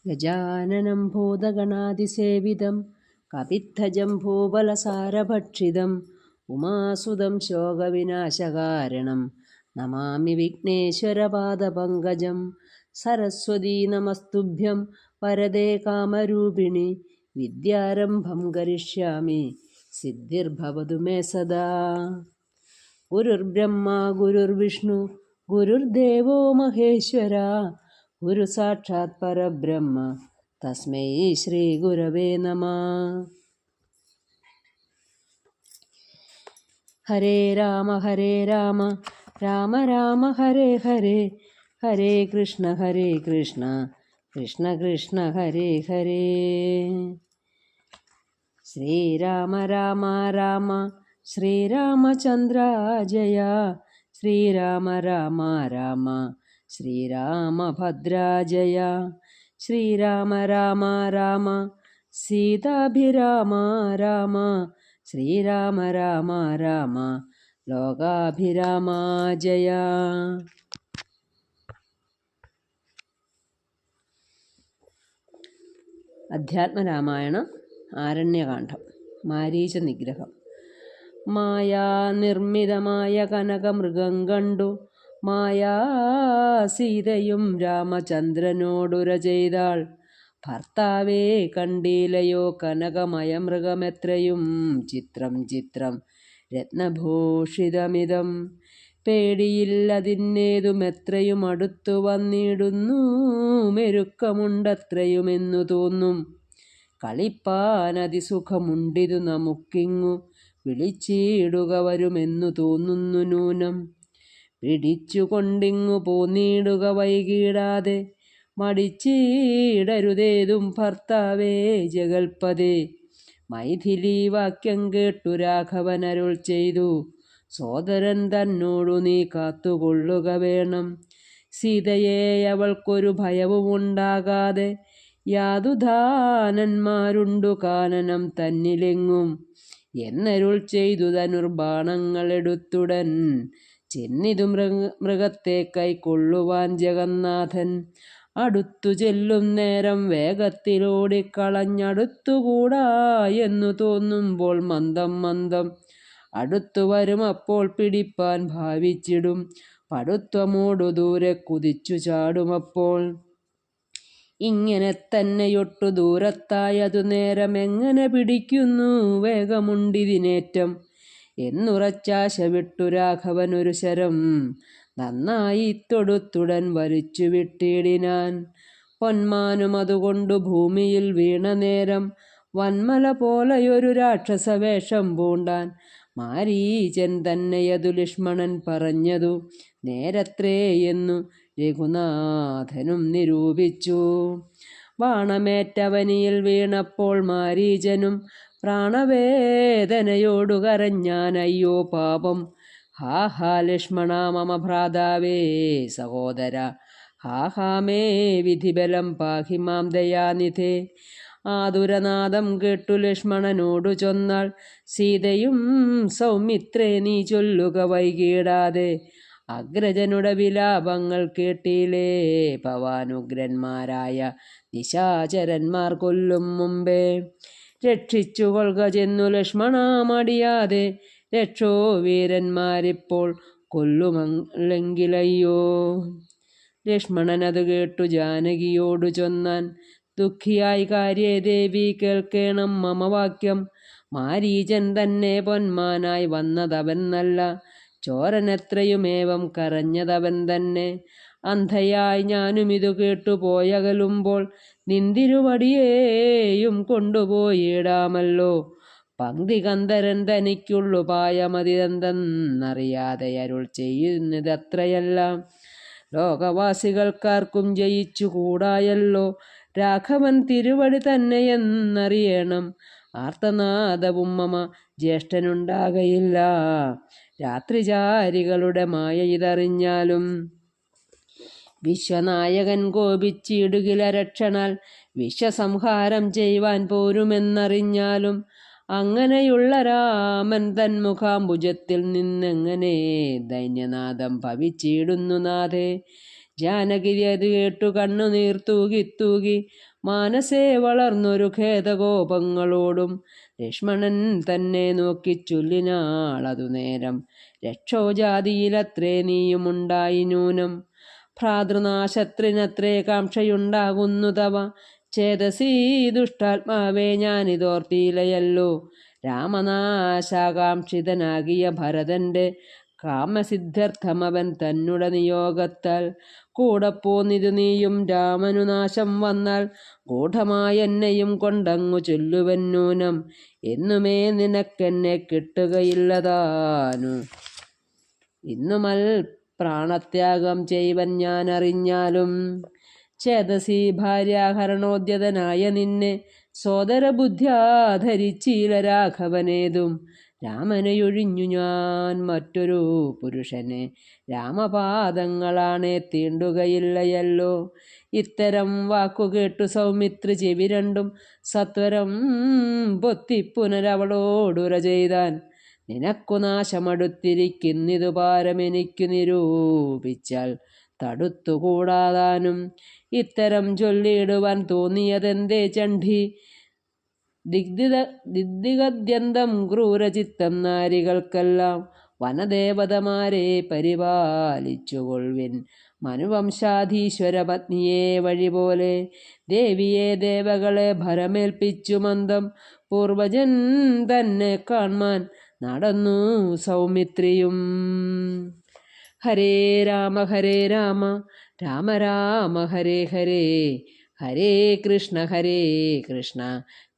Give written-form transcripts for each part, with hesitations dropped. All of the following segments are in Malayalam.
ഗജാനനം ഭൂതഗണാതിസേവിതം കപിത്തജംഭൂബലസാരഭക്ഷിതം ഉമാസുതം ശോകവിനാശകാരണം നമാമി വിഘ്നേശ്വരപാദപങ്കജം. സരസ്വതീ നമസ്തുഭ്യം വരദേ കാമരൂപിണി വിദ്യാരംഭം കരിഷ്യാമി സിദ്ധിർഭവതു മേ സദാ. ഗുരുർബ്രഹ്മ ഗുരുർവിഷ്ണു ഗുരുർദേവോ മഹേശ്വര ഗുരു സാക്ഷാത് പരബ്രഹ്മ തസ്മൈ ശ്രീ ഗുരവേ നമഃ. ഹരേ രാമ രാമ രാമ ഹരേ ഹരേ, ഹരേ കൃഷ്ണ കൃഷ്ണ കൃഷ്ണ ഹരേ ഹരേ. ശ്രീരാമ രാമ രാമ ശ്രീരാമചന്ദ്ര ജയ, ശ്രീരാമ രാമ രാമ ശ്രീരാമഭദ്ര ജയ, ശ്രീരാമ രാമ രാമ സീതാഭിരാമ രാമ, ശ്രീരാമ രാമ രാമ ലോകാഭിരാമ ജയ. അധ്യാത്മരാമായണം ആരണ്യകാന്ഡം. മാരീച നിഗ്രഹം. മായാ നിർമ്മിതമായ കനകമൃഗം കണ്ടു മായാ സീതയും രാമചന്ദ്രനോടുര ചെയ്താൾ. ഭർത്താവേ കണ്ടീലയോ കനകമയ മൃഗമെത്രയും ചിത്രം ചിത്രം രത്നഭൂഷിതമിതം. പേടിയില്ലതിന്നേതുമെത്രയും അടുത്തു വന്നിടുന്നു മെരുക്കമുണ്ടത്രയുമെന്നു തോന്നും. കളിപ്പാനതിസുഖമുണ്ടിതു നമുക്കിങ്ങു വിളിച്ചിടുക വരുമെന്നു തോന്നുന്നു നൂനം. പിടിച്ചുകൊണ്ടിങ്ങു പോന്നിടുക വൈകിടാതെ മടിച്ചിടരുതേതും ഭർത്താവേ ജഗൽപദേ. മൈഥിലി വാക്യം കേട്ടു രാഘവനരുൾ ചെയ്തു, സോദരൻ തന്നോടു നീ കാത്തുകൊള്ളുക വേണം. സീതയെ അവൾക്കൊരു ഭയവുമുണ്ടാകാതെ യാതുധാനന്മാരുണ്ടു കാനനം തന്നിലെങ്ങും എന്നരുൾ ചെയ്തു ധനുർബാണങ്ങളെടുത്തുടൻ ചെന്നിതു മൃഗത്തെ കൈക്കൊള്ളുവാൻ ജഗന്നാഥൻ. അടുത്തു ചെല്ലും നേരം വേഗത്തിലോടിക്കളഞ്ഞടുത്തുകൂടാ എന്നു തോന്നുമ്പോൾ മന്ദം മന്ദം അടുത്തു വരും. അപ്പോൾ പിടിപ്പാൻ ഭാവിച്ചിടും പടുത്വമോടു ദൂരെ കുതിച്ചു ചാടുമപ്പോൾ. ഇങ്ങനെ തന്നെയൊട്ടു ദൂരത്തായതു നേരം എങ്ങനെ പിടിക്കുന്നു വേഗമുണ്ടിതിനേറ്റം എന്നുറച്ചാശ വിട്ടു രാഘവനൊരു ശരം നന്നായി തൊടുത്തുടൻ വലിച്ചു വിട്ടിടിനാൻ. പൊന്മാനും അതുകൊണ്ടു ഭൂമിയിൽ വീണ നേരം വന്മല പോലെയൊരു രാക്ഷസവേഷം പൂണ്ടാൻ. മാരീചൻ തന്നെയതു ലക്ഷ്മണൻ പറഞ്ഞതു നേരത്രേ എന്നു രഘുനാഥനും നിരൂപിച്ചു. ബാണമേറ്റവനിയിൽ വീണപ്പോൾ മാരീചനും പ്രാണവേദനയോടു കരഞ്ഞാൻ. അയ്യോ പാപം, ഹാ ഹാ ലക്ഷ്മണ മമ ഭ്രാതാവേ സഹോദര, ഹാ ഹാ മേ വിധിബലം പാഹി മാം ദയാനിധേ. ആതുരനാദം കേട്ടു ലക്ഷ്മണനോടു ചൊന്നാൾ സീതയും, സൗമിത്രേ നീ ചൊല്ലുക വൈകിടാതെ. അഗ്രജനുടെ വിലാപങ്ങൾ കേട്ടിലേ പവാനുഗ്രന്മാരായ നിശാചരന്മാർ കൊല്ലും മുമ്പേ. രക്ഷിച്ചു കൊള്ളുക ചെന്നു ലക്ഷ്മണ മടിയാതെ, രക്ഷോ വീരന്മാരിപ്പോൾ കൊല്ലുമല്ലെങ്കിലയ്യോ. ലക്ഷ്മണനതു കേട്ടു ജാനകിയോടു ചൊന്നാൻ, ദുഃഖിയായി കാര്യേ ദേവി കേൾക്കേണം മമ വാക്യം. മാരീചൻ തന്നെ പൊന്മാനായി വന്നതവൻ നല്ല, ചോരനെത്രയുമേവം കരഞ്ഞതവൻ തന്നെ. അന്ധയായി ഞാനുമിതു കേട്ടു പോയകലുമ്പോൾ നിന്തിരുവടിയേയും കൊണ്ടുപോയിടാമല്ലോ. പങ്ക്തി കന്ധരൻ തനിക്കുള്ളു പായമതിതെന്തെന്നറിയാതെ അരുൾ ചെയ്യുന്നതത്രയല്ല. ലോകവാസികൾക്കാർക്കും ജയിച്ചു കൂടായല്ലോ രാഘവൻ തിരുവടി തന്നെയെന്നറിയണം. ആർത്തനാദവും മമ ജ്യേഷ്ഠനുണ്ടാകയില്ല, രാത്രിചാരികളുടെ മായ ഇതറിഞ്ഞാലും. വിശ്വനായകൻ കോപിച്ചിടുകില രക്ഷണാൽ വിശ്വസംഹാരം ചെയ്യുവാൻ പോരുമെന്നറിഞ്ഞാലും. അങ്ങനെയുള്ള രാമൻ തന്മുഖാംബുജത്തിൽ നിന്നെങ്ങനെ ദൈന്യനാദം ഭവിച്ചിടുന്നു നാഥേ. ജാനകി അത് കേട്ടു കണ്ണുനീർ തൂകി തൂകി മാനസേ വളർന്നൊരു ഖേദകോപങ്ങളോടും ലക്ഷ്മണൻ തന്നെ നോക്കി ചൊല്ലിനാളതു നേരം രക്ഷോജാതിയിലത്രേ നീയുമുണ്ടായി നൂനം ഭ്രാതൃനാശത്തിനത്രേ കാംക്ഷയുണ്ടാകുന്നു തവ ചേതസീ ദുഷ്ടാത്മാവേ ഞാനിതോർത്തിയിലയല്ലോ രാമനാശാകാംക്ഷിതനാകിയ ഭരതന്റെ കാമസിദ്ധ്യർത്ഥമവൻ തന്നുടെ നിയോഗത്താൽ കൂടെ പോന്നിതു നീയും രാമനു നാശം വന്നാൽ ഗൂഢമായെന്നെയും കൊണ്ടങ്ങു ചൊല്ലുവൻ നൂനം എന്നുമേ നിനക്കെന്നെ കിട്ടുകയില്ലതാനു ഇന്നുമൽ പ്രാണത്യാഗം ചെയ്വൻ ഞാൻ അറിഞ്ഞാലും ചേതസി ഭാര്യാഹരണോദ്യതനായ നിന്നെ സോദരബുദ്ധ്യാ ധരിച്ചീല രാഘവനേതും രാമനെയൊഴിഞ്ഞു ഞാൻ മറ്റൊരു പുരുഷനെ രാമപാദങ്ങളാണെ തീണ്ടുകയില്ലയല്ലോ ഇത്തരം വാക്കുകേട്ടു സൗമിത്രി ചെവി രണ്ടും സത്വരം പൊത്തി പുനരവളോടുര ചെയ്താൻ നിനക്കു നാശമടുത്തിരിക്കുന്നിതു പാരമെനിക്കു നിരൂപിച്ചാൽ തടുത്തുകൂടാതാനും ഇത്തരം ചൊല്ലിയിടുവാൻ തോന്നിയതെന്തേ ചണ്ഡി ദിഗ്ദിഗദ്യന്തം ക്രൂരചിത്തം നാരികൾക്കെല്ലാം വനദേവതമാരെ പരിപാലിച്ചുകൊള്ളുവിൻ മനുവംശാധീശ്വര പത്നിയെ വഴിപോലെ ദേവിയെ ദേവകളെ ഭരമേൽപ്പിച്ചു മന്ദം പൂർവജൻ തന്നെ കാൺമാൻ നടന്നു സൗമിത്രിയും ഹരേ രാമ രാമ രാമ ഹരേ ഹരേ ഹരേ കൃഷ്ണ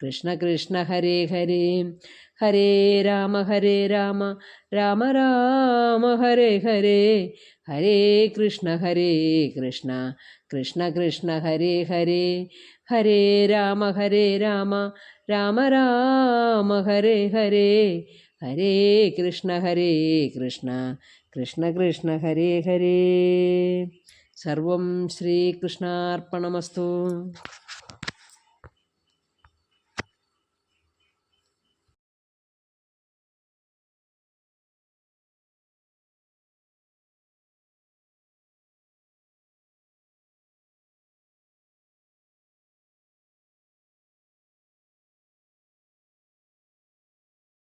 കൃഷ്ണ കൃഷ്ണ ഹരേ ഹരേ ഹരേ രാമ രാമ രാമ ഹരേ ഹരേ ഹരേ കൃഷ്ണ കൃഷ്ണ കൃഷ്ണ ഹരേ ഹരേ ഹരേ രാമ രാമ രാമ ഹരേ ഹരേ ഹരേ കൃഷ്ണ കൃഷ്ണ കൃഷ്ണ ഹരേ ഹരേ സർവം ശ്രീകൃഷ്ണാർപ്പണമസ്തു.